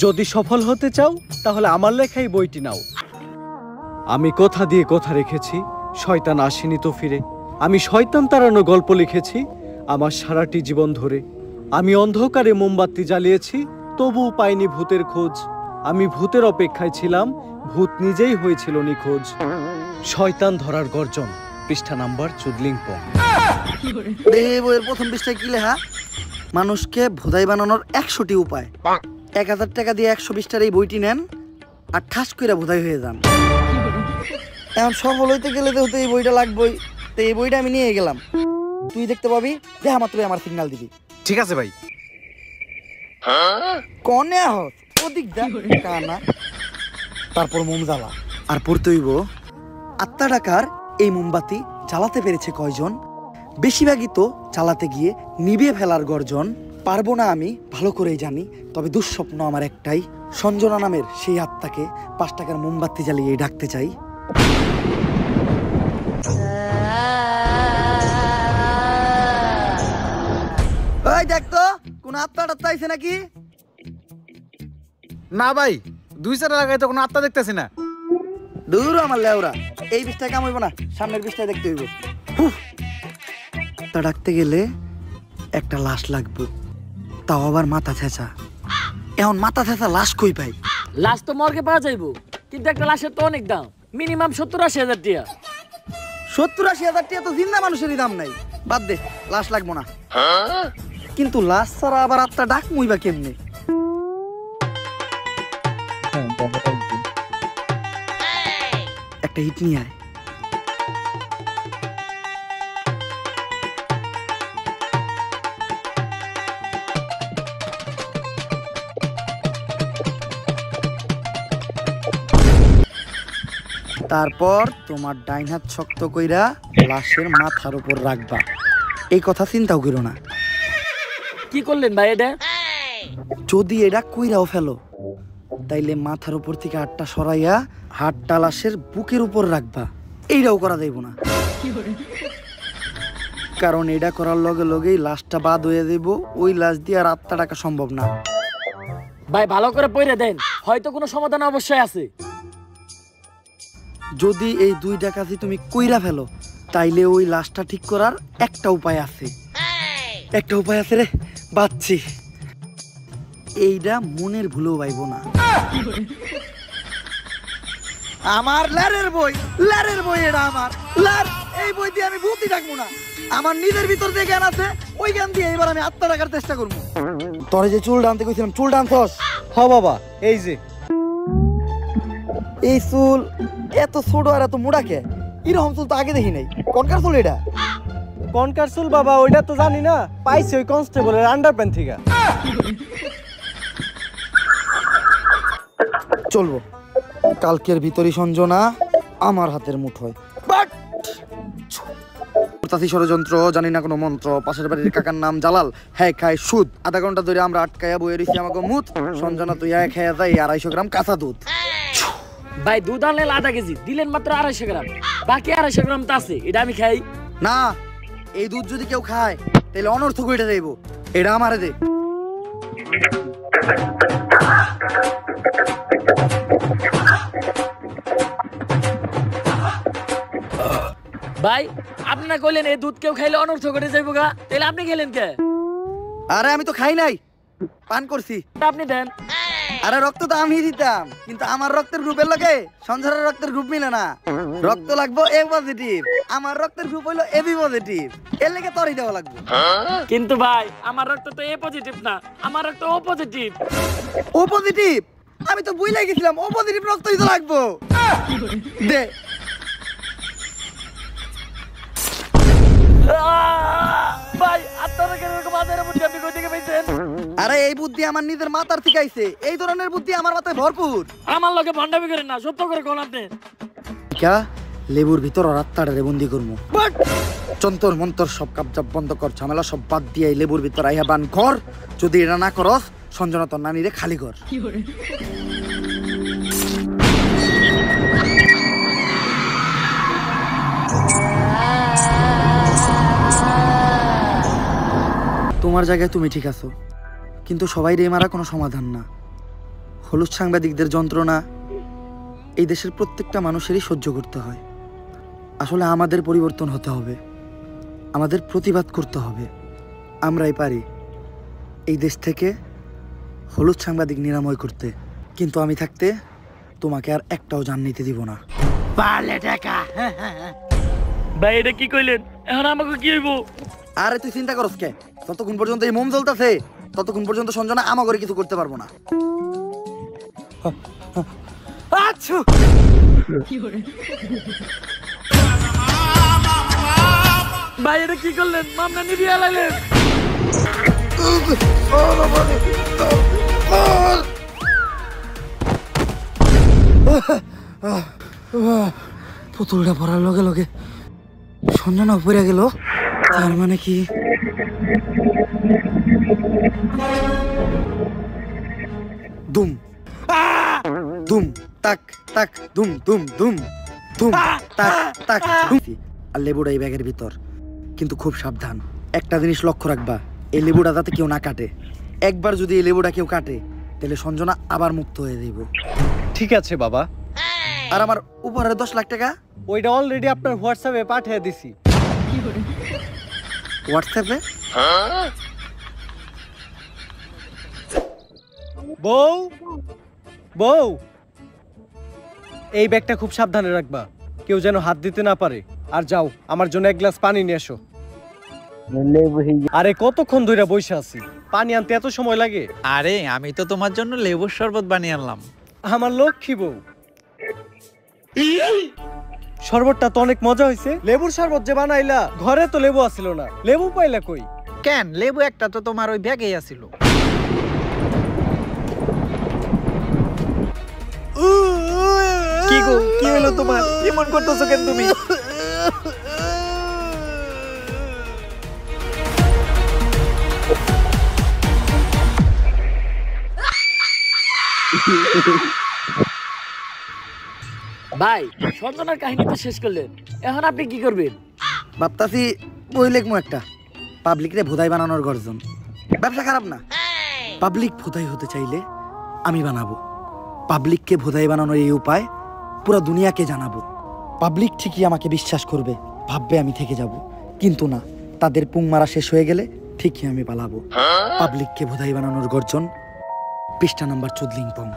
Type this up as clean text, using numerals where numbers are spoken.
যদি সফল হতে চাও তাহলে আমার লেখাই বইটি নাও। আমি কথা দিয়ে কথা রেখেছি, শয়তান আসেনি তো ফিরে। আমি শয়তান তাড়ানো গল্প লিখেছি আমার সারাটি জীবন ধরে। আমি অন্ধকারে মোমবাতি জ্বালিয়েছি, তবুও পাইনি ভূতের খোঁজ। আমি ভূতের অপেক্ষায় ছিলাম, ভূত নিজেই হয়েছিল নিখোঁজ। শয়তান ধরার গর্জন, পৃষ্ঠা নাম্বার চুদলিংপং। এই বইয়ের প্রথম পৃষ্ঠায় কি লেখা? মানুষকে ভোদাই বানানোর 100টি উপায়। 1000 টাকা দিয়ে 120টার এই বইটি নেন আর ঠাস করে ভোদাই হয়ে যান। এখন সফল হইতে গেলে তো এই বইটা লাগবেই। তো এই বইটা আমি নিয়ে গেলাম, তুই দেখতে পাবি, দেখা মাত্রই আমার সিগন্যাল দিবি। ঠিক আছে ভাই। কনে হস ওদিক যা কানা, তারপর মোম জ্বালা আর পড়তে হইব 8 টাকার এই মোমবাতি জ্বালাতে পেরেছে কয়জন? বেশিরভাগই তো চালাতে গিয়ে নিভে ফেলার গর্জন। পারবো না আমি ভালো করেই জানি, তবে দুঃস্বপ্ন আমার একটাই, সঞ্জনা নামের সেই আত্মাকে 5 টাকার মোমবাতি জ্বালিয়ে ডাকতে চাই। ওই দেখ তো কোন আত্মা টাত্মা আইছে নাকি? না ভাই, 2-4 লাগাই তো কোনো আত্মা দেখতেছি না। দূর আমার লেওরা, এই বিষটায় কাম হইব না, সামনের বিষটায় দেখতে হইব। তা ডাকতে গেলে একটা লাশ লাগবে, তাও আবার মাথা ছেঁচা। এখন মাথা ছেঁচা লাশ কই পাই? লাশ তো মর্গে পাওয়া যাইবো, কিন্তু একটা লাশের তো অনেক দাম, মিনিমাম 70-80 হাজার টাকা। 70-80 হাজার টাকা তো জিন্দা মানুষেরই দাম নাই, বাদ দে, লাশ লাগবো না। কিন্তু লাশ ছাড়া আবার আত্মা ডাক মুইবা কেমনে? একটা হিট নিয়ে আয়। তারপর তোমার ডাইন হাত শক্ত কইরা লাশের মাথার উপর রাখবা। এই কথা চিন্তাও করো না। কি করলেন ভাই এটা? যদি এটা কইরাও ফেলো তাইলে মাথার উপর থেকে হাতটা সরাইয়া হাতটা লাশের বুকের উপর রাখবা। এইটাও করা যাইব না, কারণ এটা করার লগে লগেই লাশটা বাদ হয়ে যাইব। ওই লাশ দিয়ে আর আত্মা ডাকা সম্ভব না। ভাই ভালো করে পড়ে দেন, হয়তো কোনো সমাধান অবশ্যই আছে। যদি এই 2 কাজই তুমি কইরা ফেলো তাইলে ওই লাশটা ঠিক করার একটা উপায় আছে। একটা উপায় আছে রে, বাচ্চি। এইটা মনের ভুলেও পাইব না। আমার লারের বই এটা আমার লার। এই বই দিয়ে আমি ভূতই ডাকবো না। আমার নিজের ভিতর যে জ্ঞান আছে ওই জ্ঞান দিয়ে এবার আমি আত্মা ডাকার চেষ্টা করবো। তোরে যে চুল টানতে কইছিলাম, চুল টানছস? হ বাবা, এই যে। এই চুল এত ছোট আর এত মোটা কে? এরকম চুল তো আগে দেখি নাই। কোনকার চুল এটা? কনকার চুল বাবা, ওইটা তো জানি না, পাইছি ওই কনস্টেবলের আন্ডারপ্যান্ট থেকে। চলবো, কালকের ভিতরই সঞ্জনা আমার হাতের মুঠোয়। ষড়যন্ত্র, জানি না কোনো মন্ত্র। পাশের বাড়ির কাকার নাম জালাল, হ্যাঁ খায় সুদ। আধা ঘন্টা ধরে আমরা আটকায়া বয়ে রয়েছি আমাকে মুত। সঞ্জনা তুই খেয়ে যায় 250 গ্রাম কাঁচা দুধ। ভাই দুধ আনলেন 1/2 কেজি, দিলেন মাত্র 250 গ্রাম, বাকি 250 গ্রাম তো আছে, এটা আমি খাই না। এই দুধ যদি কেউ খায় তাহলে অনর্থক হয়ে যাইব। এটা আমারে দে। ভাই আপনি না কইলেন এই দুধ কেউ খাইলে অনর্থ করে যাইবো গা, তাহলে আপনি খেলেন কে? আরে আমি তো খাই নাই, পান করছি। আপনি দেন। আরে রক্ত তো আমি দিতাম, কিন্তু আমার রক্তের গ্রুপের লগে সঞ্জনার রক্তের গ্রুপ মিলে না। রক্ত লাগবো এ পজিটিভ, আমার রক্তের গ্রুপ হইলো এবি পজিটিভ, এর লেগে তোরই দেওয়া লাগবে। কিন্তু ভাই আমার রক্ত তো এ পজিটিভ না, আমার রক্ত ও পজিটিভ। ও পজিটিভ? আমি তো বুঝলাই গেছিলাম ও পজিটিভ রক্তই তো লাগবো। দে। ভাই আপনারা কেন এরকম আদারের বুদ্ধি আপনি কই থেকে পাইছেন? আরে এই বুদ্ধি আমার নিজের মাথার থেকে আইছে। এই ধরনের বুদ্ধি আমার মাথায় ভরপুর। আমার লগে ভন্ডামি করেন না, সত্য করে কোন আপনি। কা লেবুর ভিতর রাত্তাড়ে বন্দি করমু। চন্তর মন্তর সব কাপজাপ বন্ধ কর, ঝামেলা সব বাদ দিয়ে লেবুর ভিতর আইয়া বান কর। যদি এটা না করস সঞ্জনা তোর নানিরে খালি কর। তোমার জায়গায় তুমি ঠিক আছো, কিন্তু সবাই রে মারা কোনো সমাধান না। হলুদ সাংবাদিকদের যন্ত্রণা এই দেশের প্রত্যেকটা মানুষেরই সহ্য করতে হয়। আসলে আমাদের পরিবর্তন হতে হবে, আমাদের প্রতিবাদ করতে হবে। আমরাই পারি এই দেশ থেকে হলুদ সাংবাদিক নিরাময় করতে। কিন্তু আমি থাকতে তোমাকে আর একটাও জান নিতে দিব না। ভাই এটা কি কইলেন? এখন আমাকে কি হইব? আরে তুই চিন্তা করস কে? যতক্ষণ পর্যন্ত এই মোম জ্বলতেছে ততক্ষণ পর্যন্ত সঞ্জনা আমাকে কিছু করতে পারবো না। আচ্ছা ভাই এটা কি করলেন? মামলা নিবিয়ে লাইলেন। পুতুলটা পড়ার লগে লগে সঞ্জনা পড়ে গেল, তার মানে কি দুম দুম তাক তাক দুম দুম দুম দুম তাক তাক দুম। আর লেবুটা এই ব্যাগের ভিতর, কিন্তু খুব সাবধান। একটা জিনিস লক্ষ্য রাখবা, এই লেবুটা যাতে কেউ না কাটে। একবার যদি এই লেবুটা কেউ কাটে তাহলে সঞ্জনা আবার মুক্ত হয়ে যাইব। ঠিক আছে বাবা। আর আমার উপহারের 10 লাখ টাকা ওইটা অলরেডি আপনার হোয়াটসঅ্যাপে পাঠিয়ে দিছি। হোয়াটসঅ্যাপে? বউ বউ, এই ব্যাগটা খুব সাবধানে রাখবা, কেউ যেন হাত দিতে না পারে। আর যাও, আমার জন্য এক গ্লাস পানি নিয়ে এসো। আরে কতক্ষণ ধরে বসে আছি, পানি আনতে এত সময় লাগে? আরে আমি তো তোমার জন্য লেবুর শরবত বানিয়ে আনলাম। আমার লক্ষ্মী বউ। শরবতটা তো অনেক মজা হয়েছে। লেবুর শরবত যে বানাইলা, ঘরে তো লেবু আসিল না, লেবু পাইলা কই? কেন, লেবু একটা তো তোমার ওই ব্যাগেই আছিল। কি গো, কি হলো তোমার? এমন করতেছো কেন তুমি? ভাই সঞ্জনার কাহিনী তো শেষ করলেন, এখন আপনি কি করবেন? ভাবতাছি বই লিখবো একটা, পাবলিকরে ভোদাই বানানোর গর্জন। ব্যবসা খারাপ না, পাবলিক ভোদাই হতে চাইলে আমি বানাবো। পাবলিককে ভোদাই বানানোর এই উপায় পুরো দুনিয়াকে জানাবো। পাবলিক ঠিকই আমাকে বিশ্বাস করবে, ভাববে আমি থেকে যাব। কিন্তু না, তাদের পুং মারা শেষ হয়ে গেলে ঠিকই আমি পালাবো। পাবলিককে ভোদাই বানানোর গর্জন, পৃষ্ঠা নাম্বার 14 পং।